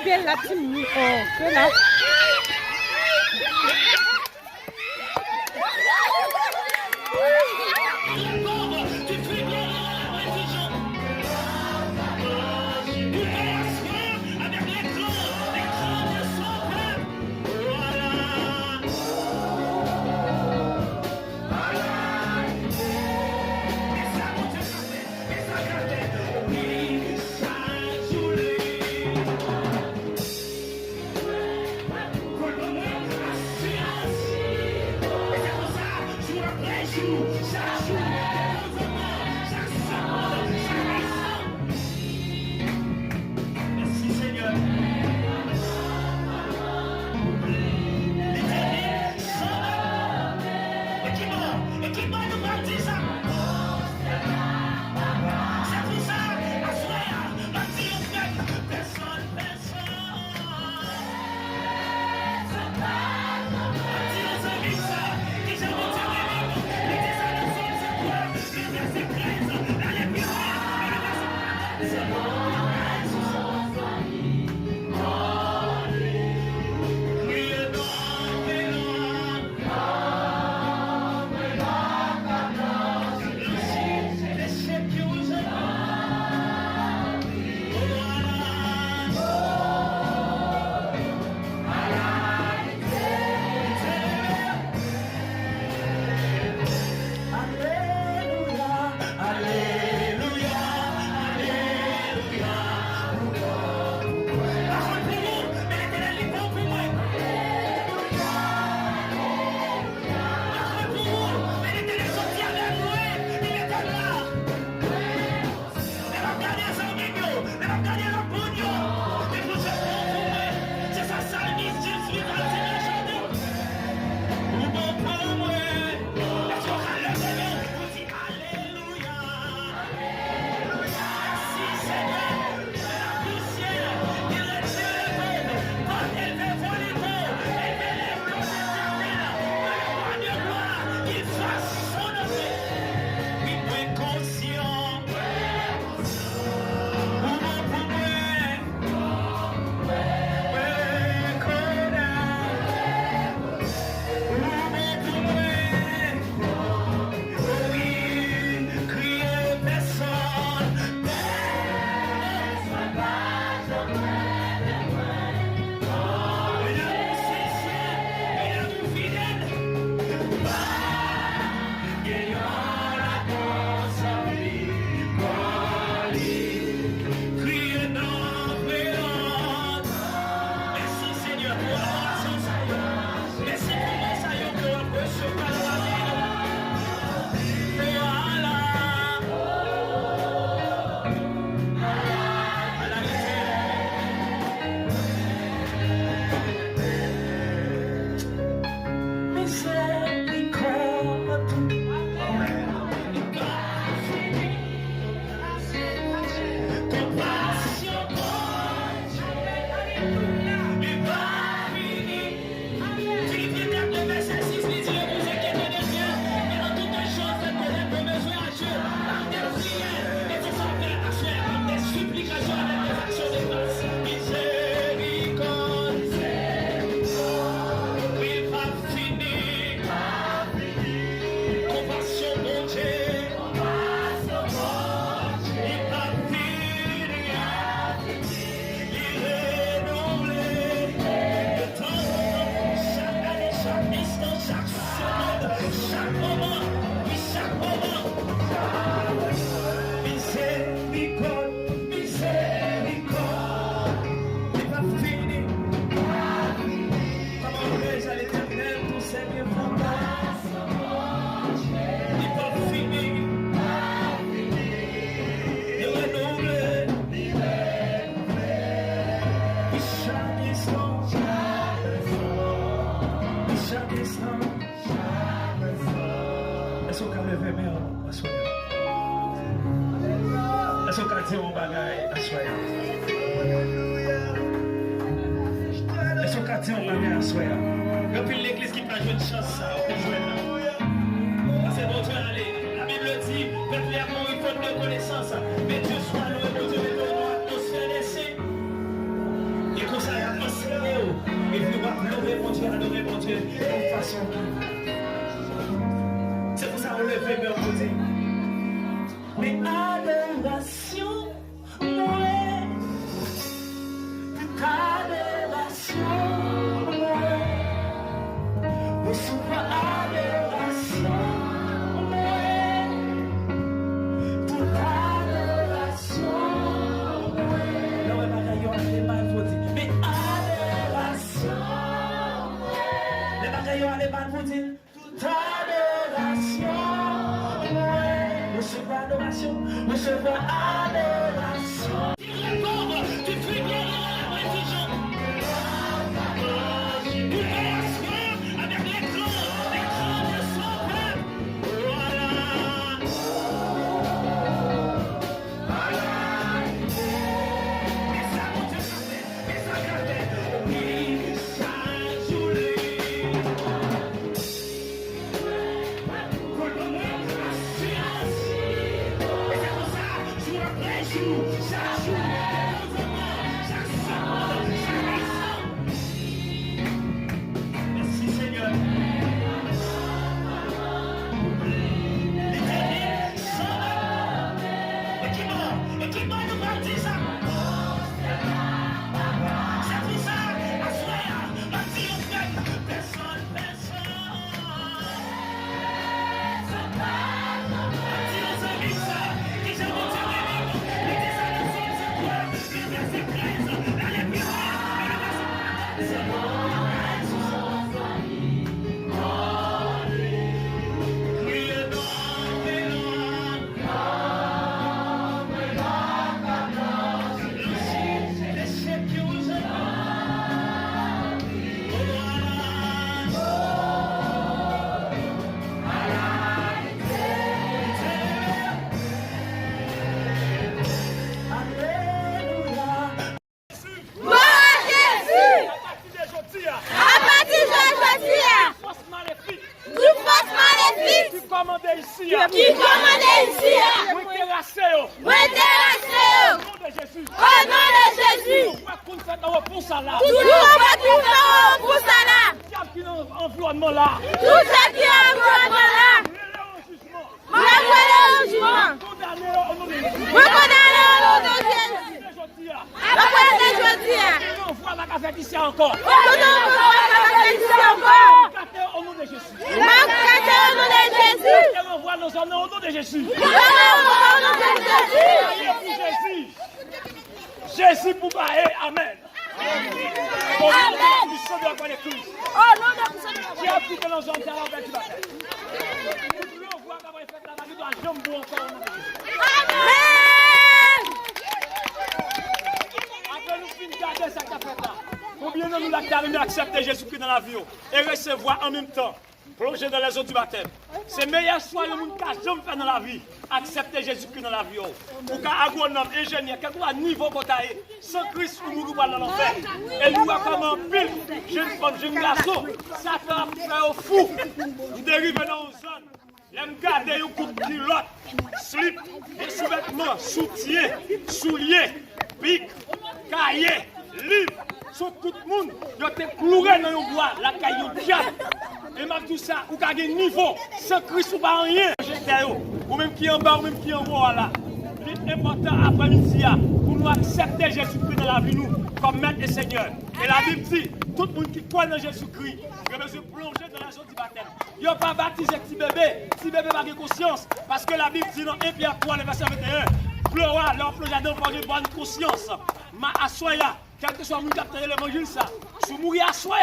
belle la team. Oh, que là. Depuis l'église qui peut jouer une chance, ça, on peut jouer là. Parce que bon Dieu, allez, la Bible dit, Bethléem, il faut de connaissances. Mais Dieu soit loué, mon Dieu, mais nous, atmosphère d'essai. Et qu'on Dieu, adorer mon Dieu, d'une façon. C'est pour ça qu'on lève mes mains pour dire. Mais adoration, ouais. Toute adoration, ouais. Reçois adoration, ouais. Toute adoration, ouais. Non, mais bagaille, on a les mains pour dire. Mais adoration, ouais. Les bagailles, on a les mains pour dire. Toute adoration, ouais. Recevoir adoration, recevoir adoration. Tu réponds, tu fais bien la réflexion. Tu fais la soeur avec l'écran de son peuple. Voilà. Et ça monte et ça gâte. Oui, ça joue. Merci Seigneur. L'éternel saint. Et qui m'a nous dit ça? C'est pour ça, à soir, on dit au fait, personne. Qui commandait ici, au nom de Jésus. Au nom de Jésus. Tout le monde pour ça là. Qui est dans l'environnement là. Tout ce qui est dans l'environnement là. Condamné au nom de Jésus. On voit la café ici encore. Au nom de Jésus. On voit nos hommes au nom de Jésus. Jésus pour bailler, amen. Au nom de Christ, de la Christ. Qui a pris que nos hommes dans la bête du baptême. On voit comment il fait la vie dans la jambe pour encore au nom de Jésus. Après nous finir garder cette affaire là. Combien de nous la terminer accepter Jésus-Christ dans la vie et recevoir en même temps, plonger dans les eaux du baptême. C'est meilleur soit le monde qui a jamais fait dans la vie, accepter Jésus-Christ dans la vie. Ou qu'un agronome, ingénieur, quel que soit niveau qu'on a, sans Christ, ou nous dans l'enfer. Et nous, comme un pile, jeune femme, jeune garçon, ça fait au fou. Vous dérivez dans une zone. L'aime garder un coup de culotte, slip, des sous-vêtements, soutien, souliers, pic, cahier, livre. Sur tout le monde, il y a des cloués dans le bois, la caillou diable. Et même tout ça, ou avez un niveau, sans Christ ou pas rien. Ou même qui est en bas, ou même qui est en haut là. L'important après-midi, pour nous accepter Jésus-Christ dans la vie, nous, comme maître et Seigneur. Et la Bible dit, tout le monde qui croit dans Jésus-Christ, il a besoin de plonger dans la zone du baptême. Il n'a pas baptisé petit bébé n'a pas de conscience. Parce que la Bible dit dans 1 Pierre 3, verset 21, pleura, leur plongeant dans une bonne conscience. Ma assoya. Quel que soit le monde qui a obtenu l'évangile, ça. Si vous mourrez à soi,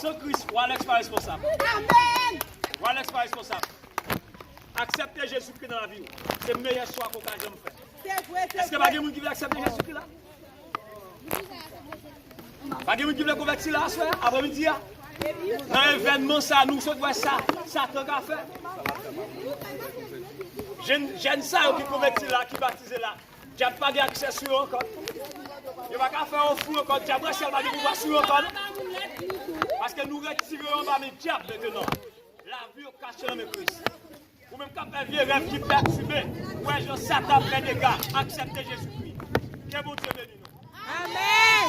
sans Christ, ou Alex pas responsable. Amen. Ou Alex pas responsable. Accepter Jésus-Christ dans la vie, c'est le meilleur choix qu'on a jamais fait. Est-ce que pas de monde qui veut accepter Jésus-Christ là? Pas de monde qui veut convertir là, après-midi? Dans l'événement, ça, nous sommes ça, ça tant qu'à faire. J'aime ça qui convertit là, qui baptise là. J'ai pas d'accès sur encore. Il va pas faire un fou encore. J'ai pas de pouvoir sur encore. Parce que nous retirons pas mes diables maintenant. La vie au caché dans mes Christ. Ou même quand un vieux rêve qui perturbé. Ouais, je Satan fait des gars. Acceptez Jésus-Christ. Que bon Dieu bénisse nous. Amen.